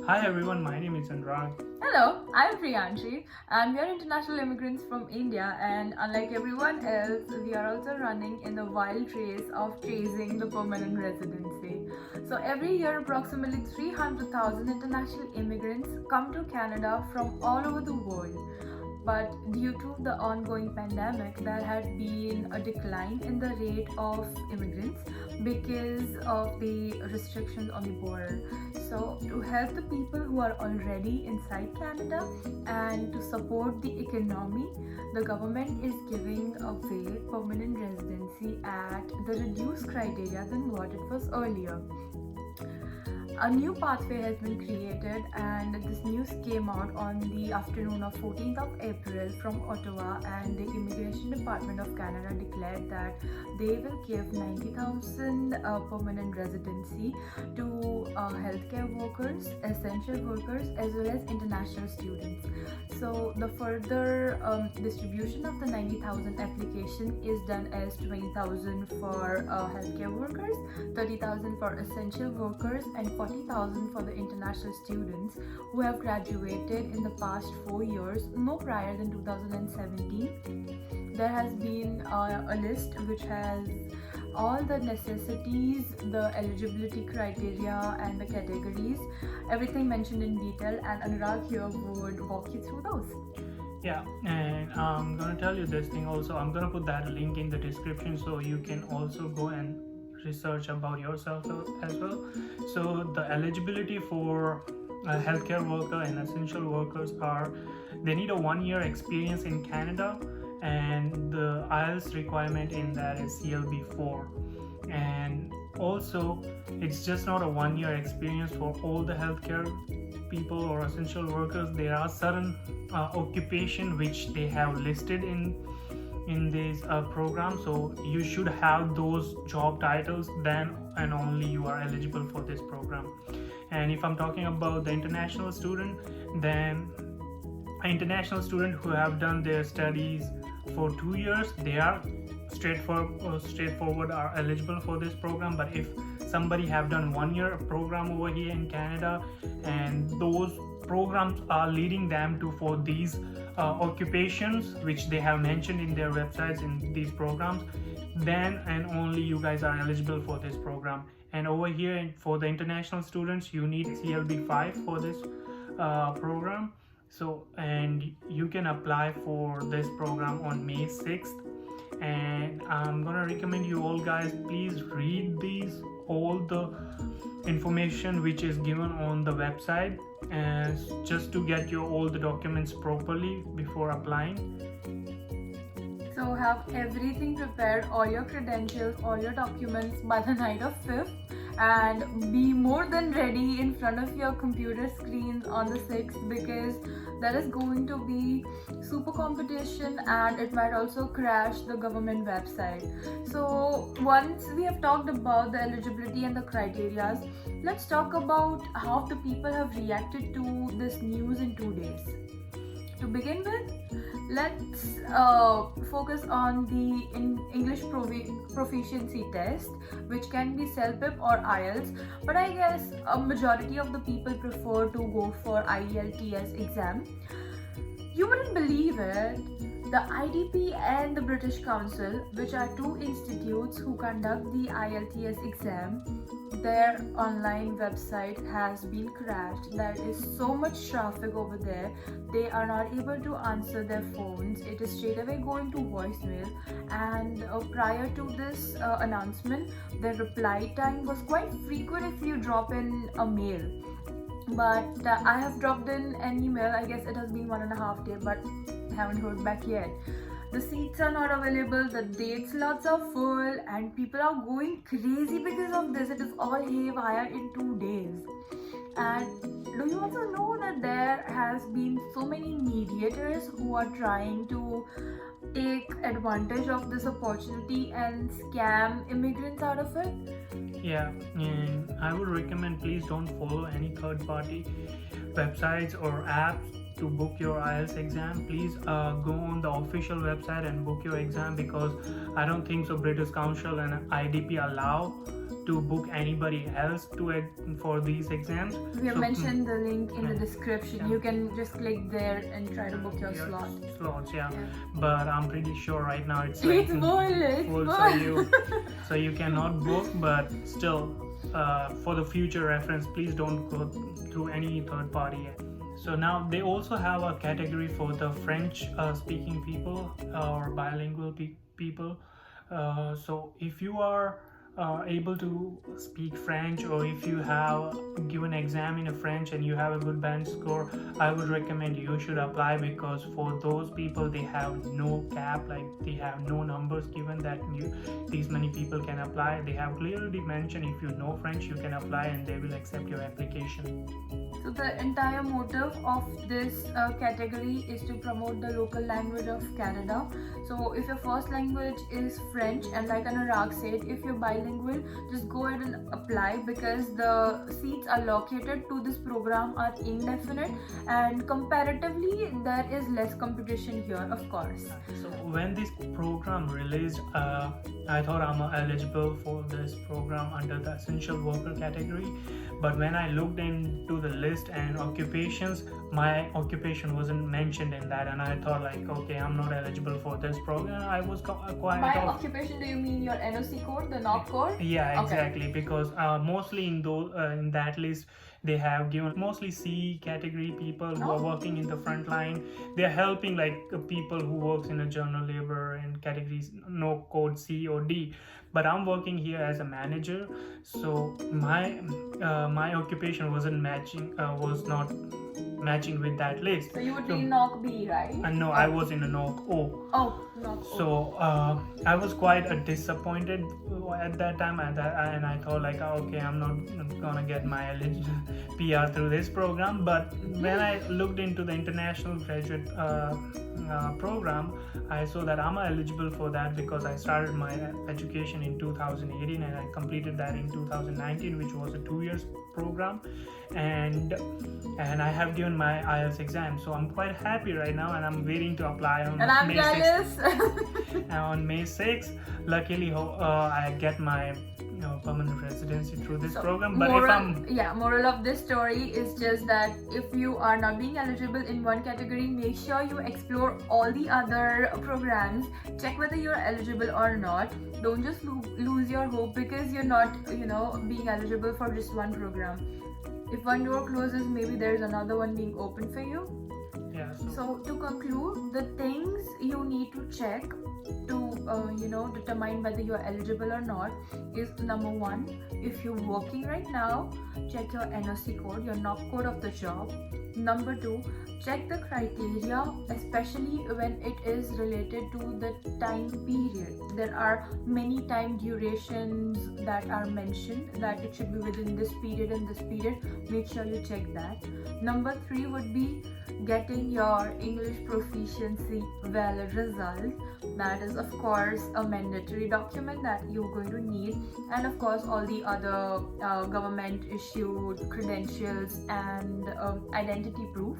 Hi everyone, my name is Anurag. Hello, I'm Priyanshi and we are international immigrants from India, and unlike everyone else, we are also running in the wild race of chasing the permanent residency. So every year approximately 300,000 international immigrants come to Canada from all over the world. But due to the ongoing pandemic, there had been a decline in the rate of immigrants because of the restrictions on the border. So, to help the people who are already inside Canada and to support the economy, the government is giving away permanent residency at the reduced criteria than what it was earlier. A new pathway has been created, and this news came out on the afternoon of 14th of April from Ottawa, and the Immigration Department of Canada declared that they will give 90,000 permanent residency to healthcare workers, essential workers, as well as international students. So the further distribution of the 90,000 application is done as 20,000 for healthcare workers, 30,000 for essential workers, and 40,000 for the international students who have graduated in the past 4 years, no prior than 2017. There has been a list which has all the necessities, the eligibility criteria, and the categories, everything mentioned in detail, and Anurag here would walk you through those. Yeah, and I'm gonna tell you this thing also. I'm gonna put that link in the description so you can also go and research about yourself as well. So the eligibility for a healthcare worker and essential workers are they need a 1 year experience in Canada, and the IELTS requirement in that is CLB4. And also, it's just not a 1 year experience for all the healthcare people or essential workers. There are certain occupation which they have listed in this program, so you should have those job titles, then and only you are eligible for this program. And if I'm talking about the international student, then international student who have done their studies for 2 years, they are straightforward are eligible for this program. But if somebody have done 1 year program over here in Canada, and those programs are leading them to for these occupations which they have mentioned in their websites in these programs, then and only you guys are eligible for this program. And over here for the international students, you need CLB5 for this program. So, and you can apply for this program on May 6th. And I'm gonna recommend you all guys, please read these all the information which is given on the website, and just to get your all the documents properly before applying. So have everything prepared, all your credentials, all your documents by the night of 5th, and be more than ready in front of your computer screens on the 6th, because there is going to be super competition and it might also crash the government website. So once we have talked about the eligibility and the criteria, let's talk about how the people have reacted to this news in 2 days. To begin with, let's focus on the English proficiency test, which can be CELPIP or IELTS, but I guess a majority of the people prefer to go for IELTS exam. You wouldn't believe it, the IDP and the British Council, which are two institutes who conduct the IELTS exam, their online website has been crashed. There is so much traffic over there. They are not able to answer their phones. It is straight away going to voicemail. And prior to this announcement, their reply time was quite frequent if you drop in a mail. But I have dropped in an email. I guess it has been 1.5 days, but haven't heard back yet. The seats are not available, the date slots are full, and people are going crazy because of this. It is all haywire in 2 days. And do you also know that there has been so many mediators who are trying to take advantage of this opportunity and scam immigrants out of it? Yeah, and I would recommend, please don't follow any third party websites or apps to book your IELTS exam. Please go on the official website and book your exam, because I don't think so British Council and IDP allow to book anybody else for these exams. We have mentioned the link in the description. Yeah. You can just click there and try to book your slot. Slots, but I'm pretty sure right now it's It's like full. so you cannot book, but still, for the future reference, please don't go through any third party. So now they also have a category for the French speaking people or bilingual people. So if you are able to speak French, or if you have given exam in a French and you have a good band score, I would recommend you should apply, because for those people they have no cap, like they have no numbers given that these many people can apply. They have clearly mentioned if you know French you can apply and they will accept your application. So the entire motive of this category is to promote the local language of Canada. So if your first language is French, and like Anurag said, if you're bilingual, just go ahead and apply, because the seats allocated to this program are indefinite, and comparatively there is less competition here, of course. So when this program released, I thought I'm eligible for this program under the essential worker category, but when I looked into the list and occupations, my occupation wasn't mentioned in that, and I thought like, okay, I'm not eligible for this program. I was quite By occupation, do you mean your NOC code, the NOC code? Yeah, exactly. Okay. Because mostly in that list they have given mostly C category people who are working in the front line. They're helping like people who works in a general labor and categories no code C or D. But I'm working here as a manager, so my occupation wasn't was not matching with that list. So you would be NOC B, right? No, I was in a NOC O. Oh, NOC O. So I was quite disappointed at that time, and I thought like, okay, I'm not gonna get my PR through this program. But when I looked into the international graduate program, I saw that I'm eligible for that, because I started my education in 2018 and I completed that in 2019, which was a 2 years program, and I have given my IELTS exam. So I'm quite happy right now, and I'm waiting to apply on May 6th. And on May 6th, luckily I get my permanent residency through this program. But moral of this story is just that if you are not being eligible in one category, make sure you explore all the other programs, check whether you're eligible or not. Don't just lose your hope because you're not being eligible for just one program. If one door closes, maybe there's another one being open for you. Yeah. So to conclude, the things you need to check to determine whether you're eligible or not is: number one, if you're working right now, check your NOC code, your NOC code of the job. Number two, check the criteria, especially when it is related to the time period. There are many time durations that are mentioned, that it should be within this period and this period. Make sure you check that. Number three would be getting your English proficiency valid result. That is of course a mandatory document that you're going to need, and of course all the other government issued credentials and identity proof.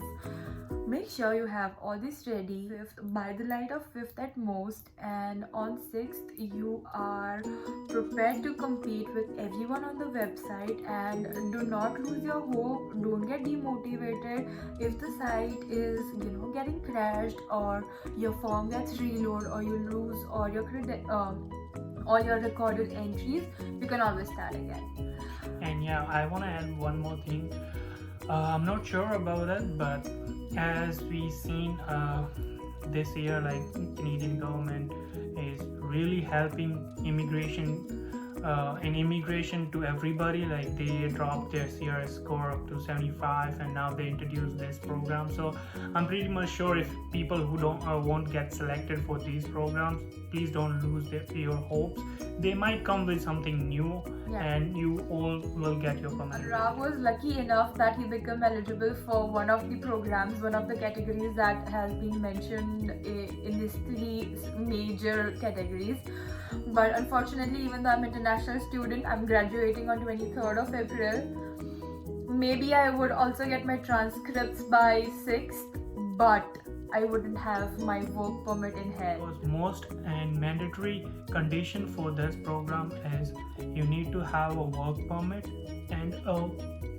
Make sure you have all this ready by the light of 5th at most, and on 6th you are prepared to compete with everyone on the website. And do not lose your hope, don't get demotivated if the site is getting crashed, or your form gets reloaded, or you lose all your recorded entries. You can always start again. And I want to add one more thing. I'm not sure about it, but as we've seen this year, like Canadian government is really helping immigration to everybody. Like they dropped their CRS score up to 75, and now they introduced this program. So I'm pretty much sure if people who won't get selected for these programs, please don't lose your hopes. They might come with something new, and you all will get your permanent. Anurag was lucky enough that he became eligible for one of the programs, one of the categories that has been mentioned in these 3 major categories. But unfortunately, even though I'm an international student, I'm graduating on 23rd of April. Maybe I would also get my transcripts by 6th, but I wouldn't have my work permit in hand. Because most and mandatory condition for this program is you need to have a work permit and a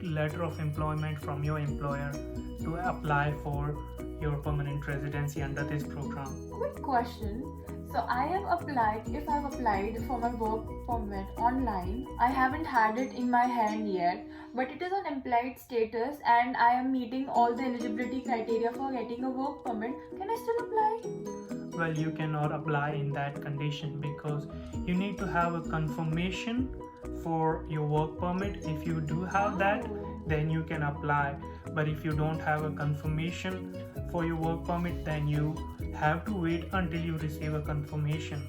letter of employment from your employer to apply for your permanent residency under this program. Quick question. So I have applied, if I've applied for my work permit online, I haven't had it in my hand yet, but it is on employed status and I am meeting all the eligibility criteria for getting a work permit, can I still apply? Well, you cannot apply in that condition because you need to have a confirmation for your work permit. If you do have that, then you can apply. But if you don't have a confirmation for your work permit, then you have to wait until you receive a confirmation.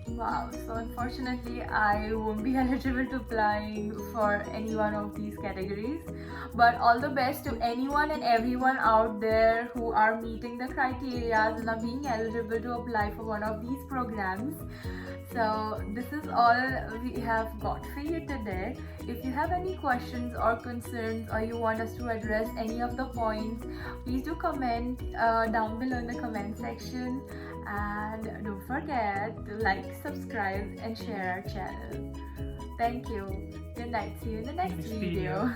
Wow, so unfortunately I won't be eligible to applying for any one of these categories, but all the best to anyone and everyone out there who are meeting the criteria and are being eligible to apply for one of these programs. So this is all we have got for you today. If you have any questions or concerns or you want us to address any of the points, please do comment down below in the comment section, and don't forget to like, subscribe and share our channel. Thank you. Good night. See you in the next video.